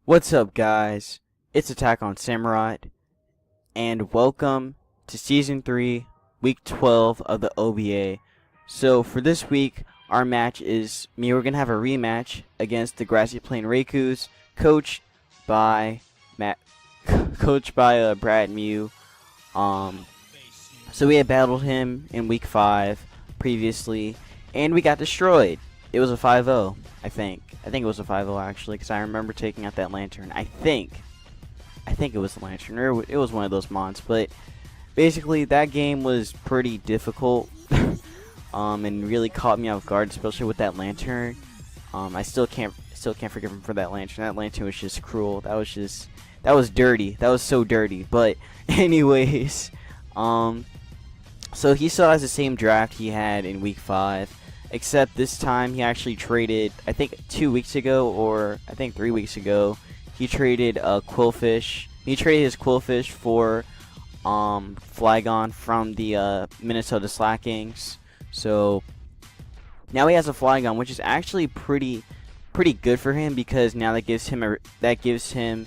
What's up, guys? It's Attack on Samurai, and welcome to Season 3, Week 12 of the OBA. So, for this week, our match is we're going to have a rematch against the Grassy Plains Raikous, coached by Brad Mew. So we had battled him in Week 5 previously, and we got destroyed. It was a 5-0, I think. I think it was a 5-0 actually, because I remember taking out that lantern. I think it was the lantern, or it was one of those mons. But basically, that game was pretty difficult, and really caught me off guard, especially with that lantern. I still can't forgive him for that lantern. That lantern was just cruel. That was dirty. That was so dirty. But anyways, so he still has the same draft he had in Week 5. Except this time he actually traded, I think 2 weeks ago, or I think 3 weeks ago, he traded Quillfish. He traded his Quillfish for Flygon from the Minnesota Slackings. So now he has a Flygon, which is actually pretty good for him, because now that gives him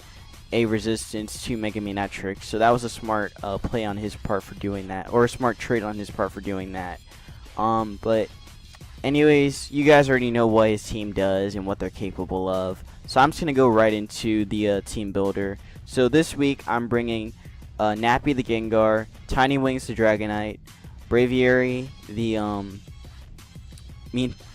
a resistance to Mega Manetric. So that was a smart play on his part for doing that, or a smart trade on his part for doing that. But anyways, you guys already know what his team does and what they're capable of. So I'm just going to go right into the team builder. So this week I'm bringing Nappy the Gengar, Tiny Wings the Dragonite, Braviary the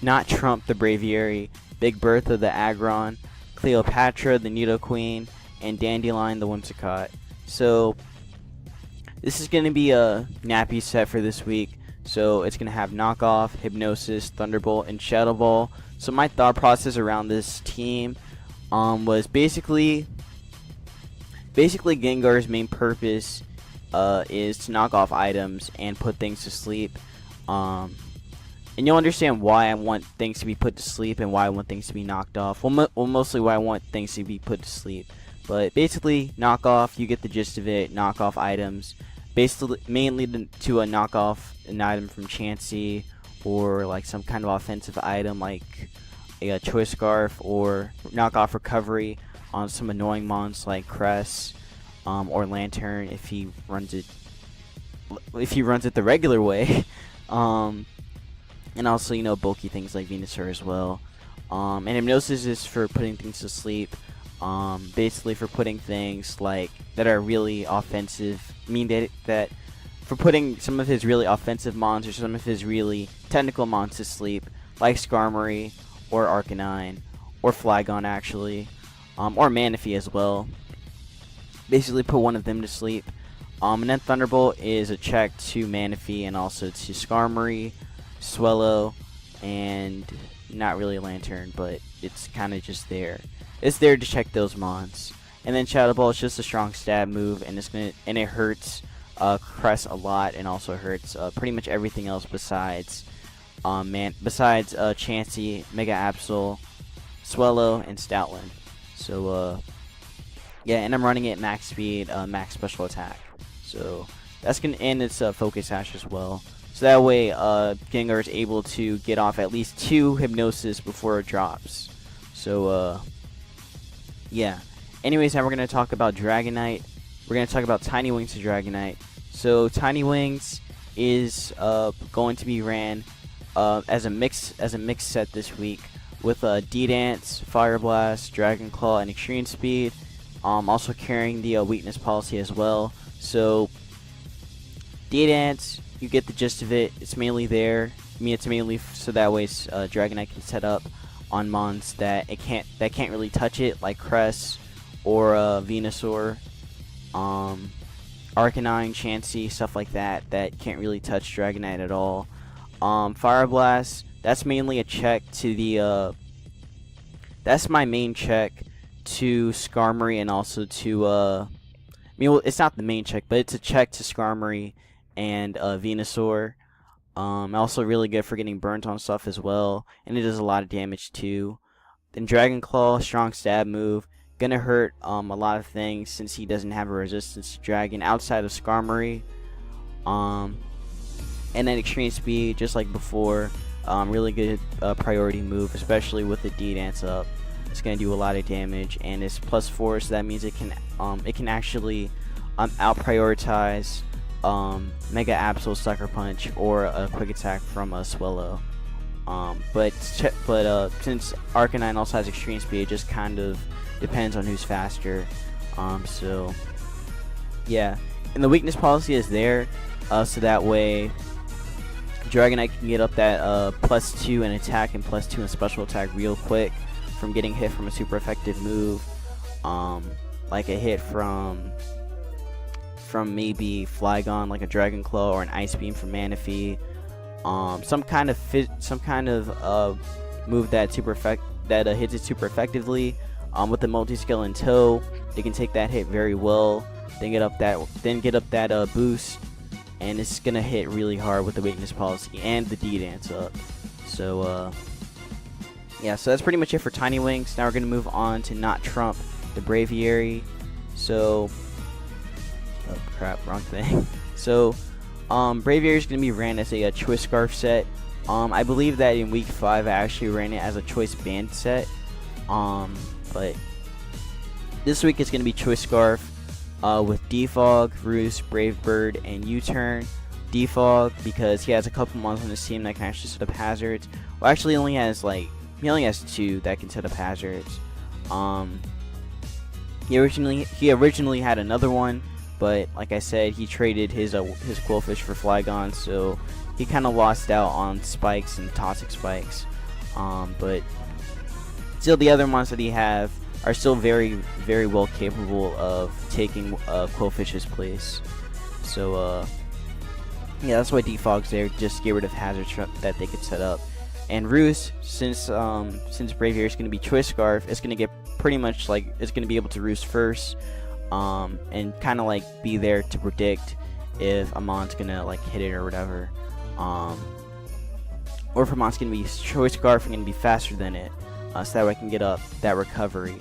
not Trump the Braviary, Big Bertha the Aggron, Cleopatra the Nidoqueen, and Dandelion the Whimsicott. So this is going to be a Nappy set for this week. So it's going to have Knockoff, Hypnosis, Thunderbolt, and Shadow Ball. So my thought process around this team was basically Gengar's main purpose is to knock off items and put things to sleep. And you'll understand why I want things to be put to sleep and why I want things to be knocked off. Well, mostly why I want things to be put to sleep. But basically, knock off, you get the gist of it, knock off items. Basically, mainly to knock off an item from Chansey, or like some kind of offensive item like a Choice Scarf, or knock off recovery on some annoying mons like Cress, or Lantern if he runs it the regular way. And also, bulky things like Venusaur as well. And Hypnosis is for putting things to sleep. Basically for putting things like that are really offensive. That for putting some of his really offensive mons or some of his really technical mons to sleep, like Skarmory or Arcanine or Flygon actually, or Manaphy as well. Basically put one of them to sleep. And then Thunderbolt is a check to Manaphy and also to Skarmory, Swellow, and not really a Lantern, but it's kind of just there. It's there to check those mons. And then Shadow Ball is just a strong stab move, and it hurts Cress a lot, and also hurts pretty much everything else besides Chansey, Mega Absol, Swellow, and Stoutland. So yeah, and I'm running it max speed, max special attack. So that's gonna end its Focus Sash as well. So that way Gengar is able to get off at least 2 Hypnosis before it drops. So yeah. Anyways, now we're going to talk about Dragonite. We're going to talk about Tiny Wings to Dragonite. So Tiny Wings is going to be ran as a mix set this week with D-Dance, Fire Blast, Dragon Claw, and Extreme Speed. Also carrying the weakness policy as well. So D-Dance, you get the gist of it. It's mainly there. It's mainly so that way Dragonite can set up on mons that can't really touch it, like Cress or Venusaur, Arcanine, Chansey, stuff like that can't really touch Dragonite at all. Fire Blast, that's mainly a check to the that's my main check to Skarmory, and also to it's not the main check, but it's a check to Skarmory and Venusaur. Also really good for getting burnt on stuff as well, and it does a lot of damage too. Then Dragon Claw, strong stab move, gonna hurt a lot of things since he doesn't have a resistance to Dragon outside of Skarmory. And then Extreme Speed, just like before, really good priority move, especially with the D-Dance up. It's gonna do a lot of damage, and it's +4, so that means it can actually out prioritize Mega Absol, Sucker Punch, or a Quick Attack from a Swallow. But since Arcanine also has extreme speed, it just kind of depends on who's faster. So yeah, and the weakness policy is there, so that way Dragonite can get up that +2 in attack and +2 in special attack real quick from getting hit from a super effective move, like a hit from maybe Flygon, like a Dragon Claw, or an Ice Beam from Manaphy. Some kind of move that hits it super effectively. With the multi-skill in tow, they can take that hit very well. Then get up that boost, and it's gonna hit really hard with the weakness policy and the D-Dance up. So yeah, so that's pretty much it for Tiny Wings. Now we're gonna move on to Not Trump, the Braviary. So, oh crap, wrong thing. So Braviary is going to be ran as a Choice Scarf set. I believe that in week 5 I actually ran it as a Choice Band set. But this week it's going to be Choice Scarf with Defog, Roost, Brave Bird, and U-Turn. Defog because he has a couple monsters on his team that can actually set up hazards. Well, actually he only has 2 that can set up hazards. He originally had another one, but like I said, he traded his Quillfish for Flygon, so he kind of lost out on spikes and toxic spikes. But still, the other monsters that he have are still very, very well capable of taking Quillfish's place. So yeah, that's why Defog's there, just get rid of hazards that they could set up. And Roost, since Braviary is going to be Choice Scarf, it's going to get pretty much it's going to be able to Roost first. And kind of be there to predict if Amon's gonna hit it or whatever, or if Amon's gonna be Choice Scarf and gonna be faster than it, so that way I can get up that recovery.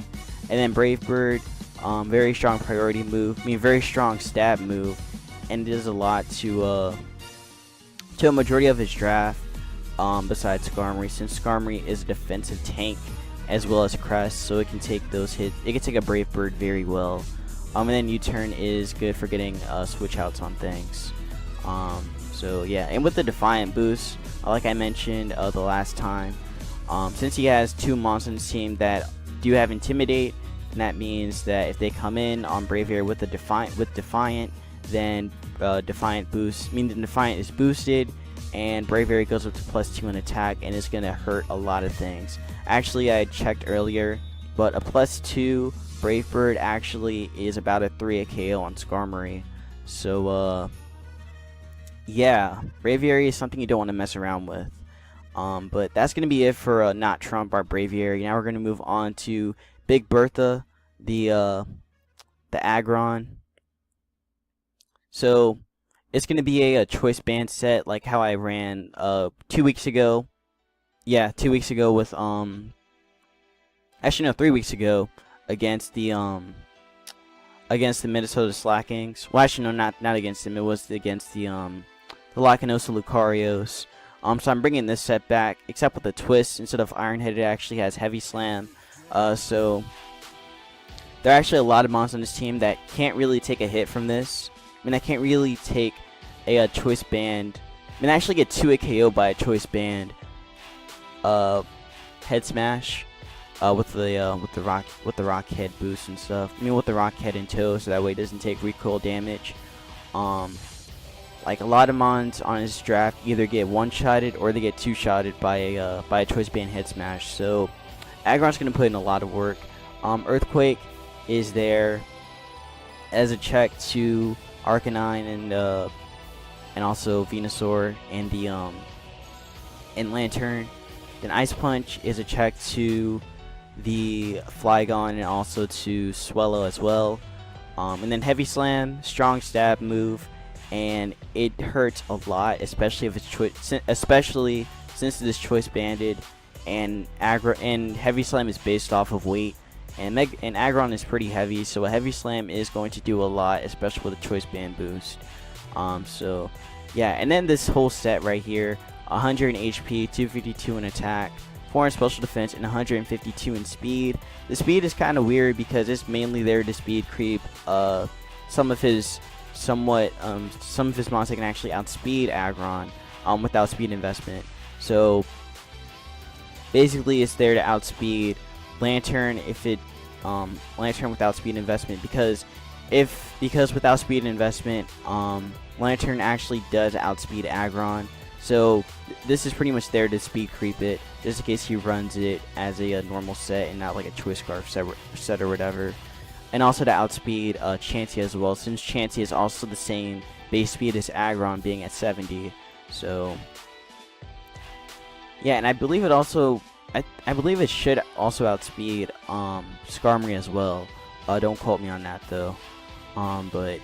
And then Brave Bird, very strong priority move, very strong stab move, and it does a lot to a majority of his draft, besides Skarmory, since Skarmory is a defensive tank as well as Crest, so it can take those hits. It can take a Brave Bird very well. And then U-Turn is good for getting switch outs on things. So yeah, and with the Defiant boost, like I mentioned the last time, since he has 2 monsters in his team that do have Intimidate, and that means that if they come in on Braviary with Defiant, then Defiant boost, meaning Defiant is boosted, and Braviary goes up to +2 in attack, and it's gonna hurt a lot of things. Actually, I checked earlier, but a +2 Brave Bird actually is about a 3 KO on Skarmory. So yeah, Braviary is something you don't want to mess around with. But that's gonna be it for Not Trump, our Braviary. Now we're gonna move on to Big Bertha, the Aggron. So it's gonna be a Choice Band set, like how I ran 2 weeks ago. Yeah, 2 weeks ago with actually no, 3 weeks ago against the Minnesota Slackings. Well, actually no, not against them. It was against the Lacanosa Lucarios. So I'm bringing this set back, except with a twist. Instead of Iron Head, it actually has Heavy Slam. So there are actually a lot of monsters on this team that can't really take a hit from this. I can't really take a Choice Band. I actually get 2 KO by a Choice Band Head Smash with the rock head boost and stuff. With the rock head in tow, so that way it doesn't take recoil damage. Like a lot of mons on his draft either get 1-shotted or they get 2-shotted by a Choice Band Head Smash. So Aggron's gonna put in a lot of work. Earthquake is there as a check to Arcanine and also Venusaur and the and Lantern. Then Ice Punch is a check to the Flygon and also to Swallow as well. And then Heavy Slam, strong stab move, and it hurts a lot, especially if it's especially since it is Choice Banded, and Heavy Slam is based off of weight, and Aggron is pretty heavy, so a Heavy Slam is going to do a lot, especially with a Choice Band boost. So yeah, and then this whole set right here, 100 in HP, 252 in attack, 4 in special defense, and 152 in speed. The speed is kind of weird because it's mainly there to speed creep some of his mons that can actually outspeed Aggron without speed investment. So basically it's there to outspeed Lantern if it Lantern without speed investment, because without speed investment Lantern actually does outspeed Aggron. So this is pretty much there to speed creep it, just in case he runs it as a normal set and not like a twist scarf set or whatever. And also to outspeed Chansey as well, since Chansey is also the same base speed as Aggron, being at 70. So yeah, and I believe it also I believe it should also outspeed Skarmory as well. Don't quote me on that though. But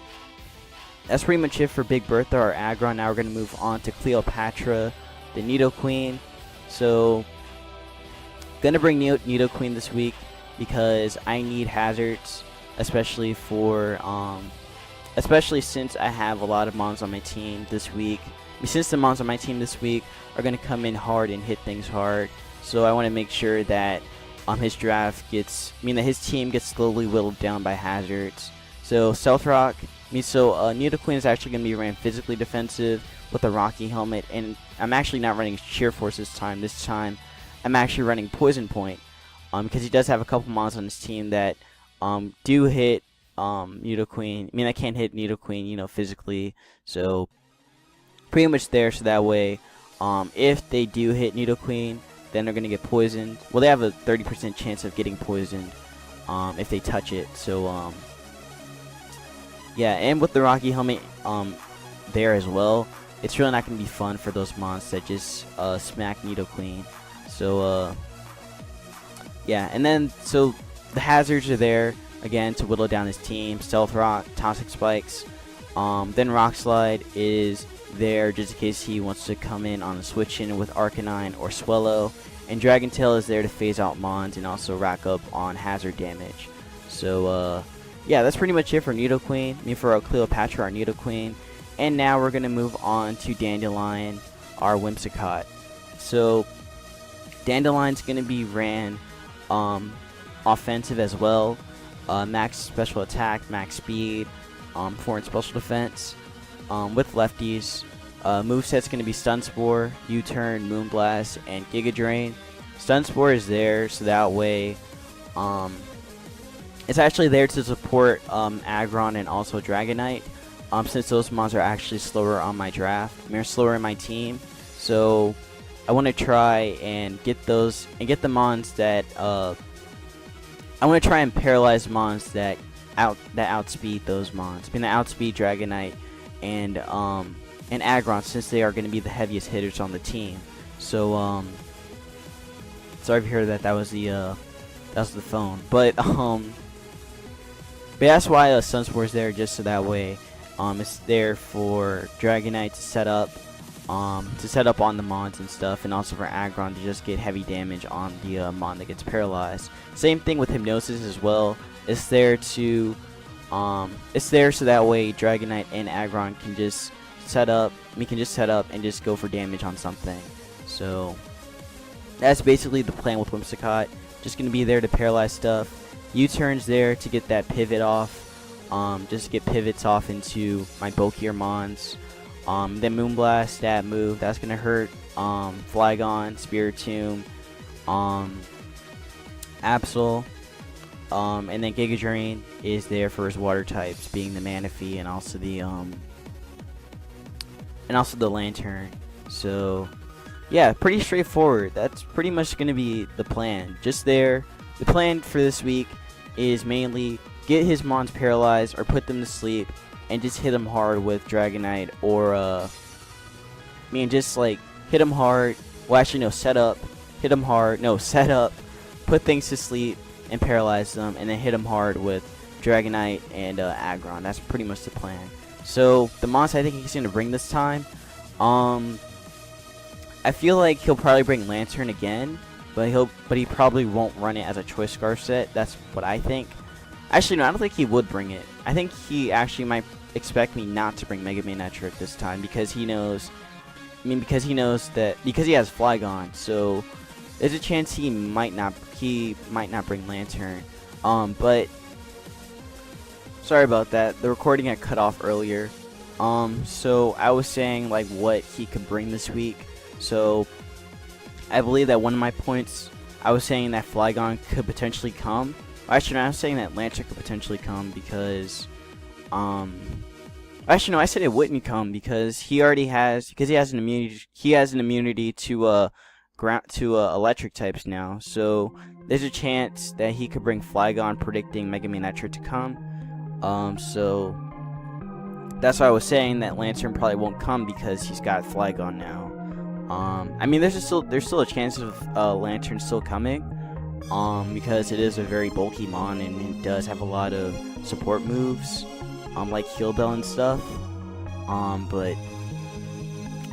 that's pretty much it for Big Bertha or Aggron. Now we're going to move on to Cleopatra, the Nidoqueen. So, going to bring Nidoqueen this week because I need hazards, especially since I have a lot of mons on my team this week. Since the mons on my team this week are going to come in hard and hit things hard, so I want to make sure that his team gets slowly whittled down by hazards. So Stealth Rock. Nidoqueen is actually going to be ran physically defensive with a Rocky Helmet, and I'm actually not running Sheer Force this time. This time, I'm actually running Poison Point, because he does have a couple mons on his team that do hit Nidoqueen. I can't hit Nidoqueen, physically. So pretty much there, so that way, if they do hit Nidoqueen, then they're going to get poisoned. Well, they have a 30% chance of getting poisoned if they touch it. So yeah, and with the Rocky Helmet there as well, it's really not going to be fun for those mons that just smack Nidoqueen. So yeah, and then so the hazards are there again to whittle down his team. Stealth Rock, Toxic Spikes, then Rock Slide is there just in case he wants to come in on a switch in with Arcanine or Swellow, and Dragon Tail is there to phase out mons and also rack up on hazard damage. So yeah, that's pretty much it for Nidoqueen. For our Cleopatra, our Nidoqueen. And now we're going to move on to Dandelion, our Whimsicott. So Dandelion's going to be ran offensive as well. Max special attack, max speed, 4 in special defense. With lefties, moveset's going to be Stun Spore, U-Turn, Moonblast, and Giga Drain. Stun Spore is there so that way it's actually there to support Aggron and also Dragonite, since those mons are actually slower on my draft. They're slower in my team, so I want to try and get those and get the mons that I want to try and paralyze mons that outspeed those mons. That outspeed Dragonite and Aggron, since they are going to be the heaviest hitters on the team. So sorry if you heard that. That was the phone, but that's why Sunspore is there, just so that way it's there for Dragonite to set up on the mons and stuff, and also for Aggron to just get heavy damage on the mon that gets paralyzed. Same thing with Hypnosis as well. It's there so that way Dragonite and Aggron can just set up. And just go for damage on something. So that's basically the plan with Whimsicott. Just gonna be there to paralyze stuff. U-Turn's there to get that pivot off. Just to get pivots off into my bulkier mons. Then Moonblast, that move, that's gonna hurt Flygon, Spiritomb, Absol, and then Giga Drain is there for his water types, being the Manaphy and also the Lantern. So yeah, pretty straightforward. That's pretty much gonna be the plan. Just there. The plan for this week is mainly get his mons paralyzed or put them to sleep and just hit them hard with Dragonite, or just like hit them hard. Well, actually no, set up, hit them hard. No, set up, put things to sleep and paralyze them, and then hit them hard with Dragonite and Aggron. That's pretty much the plan. So the mons I think he's gonna bring this time, I feel like he'll probably bring Lantern again, but he probably won't run it as a Choice Scarf set. That's what I think. Actually, no, I don't think he would bring it. I think he actually might expect me not to bring Mega Manectric this time because he knows. Because he has Flygon. So there's a chance he might not bring Lantern. But sorry about that. The recording had cut off earlier. So I was saying like what he could bring this week. So I believe that one of my points, I was saying that Flygon could potentially come. Actually, no, I was saying that Lantern could potentially come because, actually no, I said it wouldn't come because he has an immunity. He has an immunity to electric types now. So there's a chance that he could bring Flygon, predicting Mega Manectric to come. So that's why I was saying that Lantern probably won't come because he's got Flygon now. I mean, there's still a chance of Lantern still coming, because it is a very bulky mon and it does have a lot of support moves, like Heal Bell and stuff. But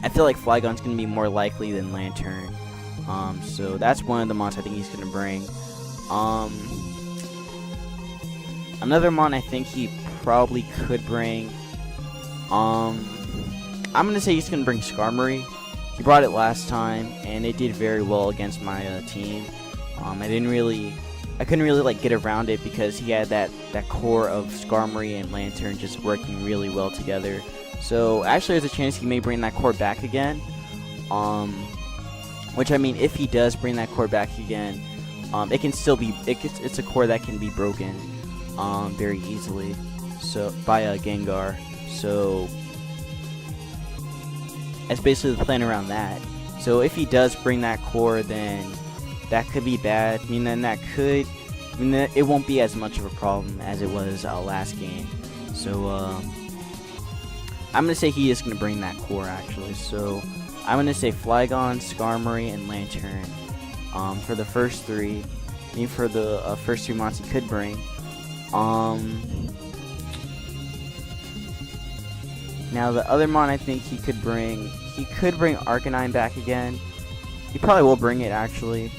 I feel like Flygon's gonna be more likely than Lantern. So that's one of the mons I think he's gonna bring. Another mon I think he probably could bring. I'm gonna say he's gonna bring Skarmory. He brought it last time, and it did very well against my team. I couldn't really like get around it because he had that core of Skarmory and Lantern just working really well together. So actually, there's a chance he may bring that core back again. Which, I mean, if he does bring that core back again, it can still be it's a core that can be broken very easily. So by a Gengar. So that's basically the plan around that. So if he does bring that core, then that could be bad. I mean, then it won't be as much of a problem as it was last game. So I'm gonna say he is gonna bring that core actually. So I'm gonna say Flygon, Skarmory, and Lantern for the first three. I mean, for the first two mons he could bring. Now the other mon I think he could bring Arcanine back again. He probably will bring it actually.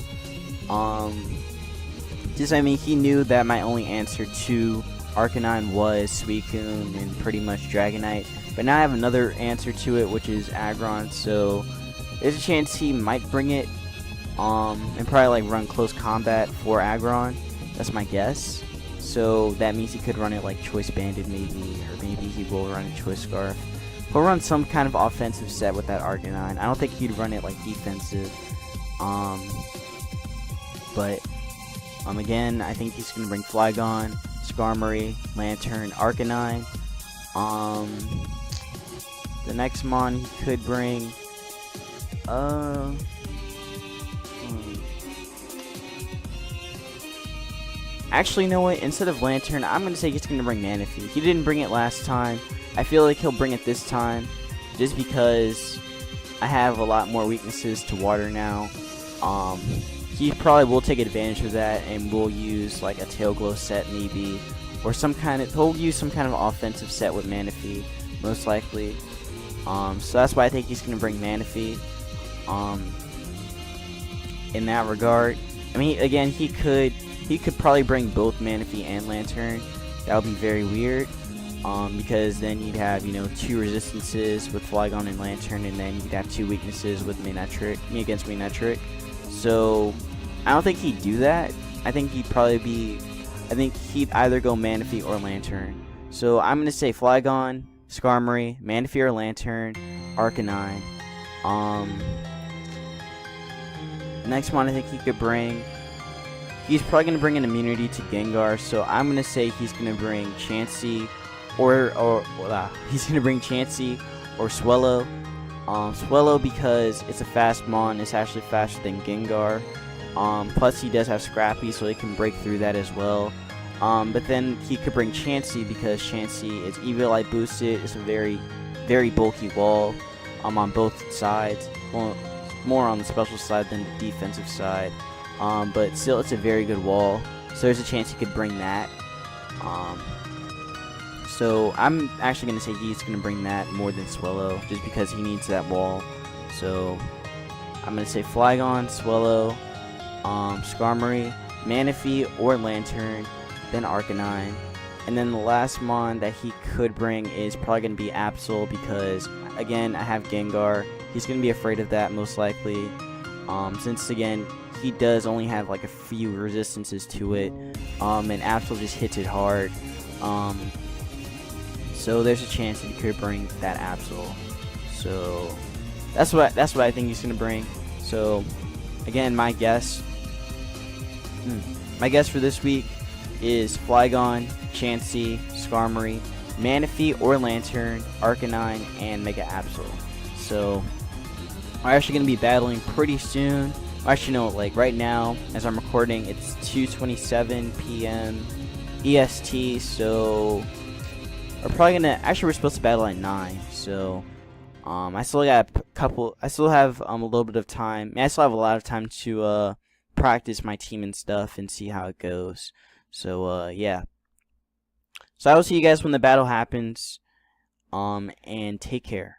Just, I mean, he knew that my only answer to Arcanine was Suicune and pretty much Dragonite. But now I have another answer to it, which is Aggron. So there's a chance he might bring it, and probably like run close combat for Aggron. That's my guess. So that means he could run it like Choice Banded maybe, or maybe he will run a Choice Scarf. He'll run some kind of offensive set with that Arcanine. I don't think he'd run it like defensive. But again, I think he's gonna bring Flygon, Skarmory, Lantern, Arcanine. The next mon he could bring, actually, you know what? Instead of Lantern, I'm gonna say he's gonna bring Manaphy. He didn't bring it last time. I feel like he'll bring it this time, just because I have a lot more weaknesses to water now. He probably will take advantage of that and will use like a Tail Glow set maybe, or he'll use some kind of offensive set with Manaphy, most likely. So that's why I think he's gonna bring Manaphy. In that regard, I mean, again, he could probably bring both Manaphy and Lantern. That would be very weird, because then you'd have, you know, two resistances with Flygon and Lantern, and then you'd have two weaknesses with against Manectric. So I don't think he'd do that. I think he'd either go Manaphy or Lantern. So I'm gonna say Flygon, Skarmory, Manaphy or Lantern, Arcanine. Next one I think he could bring, he's probably going to bring an immunity to Gengar, so I'm going to say he's going to bring Chansey he's going to bring Chansey or Swellow. Swellow because it's a fast mon, it's actually faster than Gengar. Plus he does have Scrappy, so he can break through that as well. But then he could bring Chansey because Chansey is Eviolite boosted. It's a very, very bulky wall on both sides. Well, more on the special side than the defensive side. But still, it's a very good wall. So there's a chance he could bring that. So I'm actually going to say he's going to bring that more than Swellow, just because he needs that wall. So I'm going to say Flygon, Swellow, Skarmory, Manaphy or Lantern, then Arcanine. And then the last mon that he could bring is probably going to be Absol, because again, I have Gengar. He's going to be afraid of that most likely, since again he does only have like a few resistances to it, and Absol just hits it hard. So there's a chance that he could bring that Absol. So that's what I think he's gonna bring. So again, my guess for this week is Flygon, Chansey, Skarmory, Manaphy or Lantern, Arcanine, and Mega Absol. So we're actually going to be battling pretty soon. Actually, no, like right now, as I'm recording, it's 2:27 p.m. EST. So we're probably gonna. Actually, we're supposed to battle at 9. So I still got a couple. I still have a little bit of time. I still have a lot of time to practice my team and stuff and see how it goes. So yeah. So I will see you guys when the battle happens. And take care.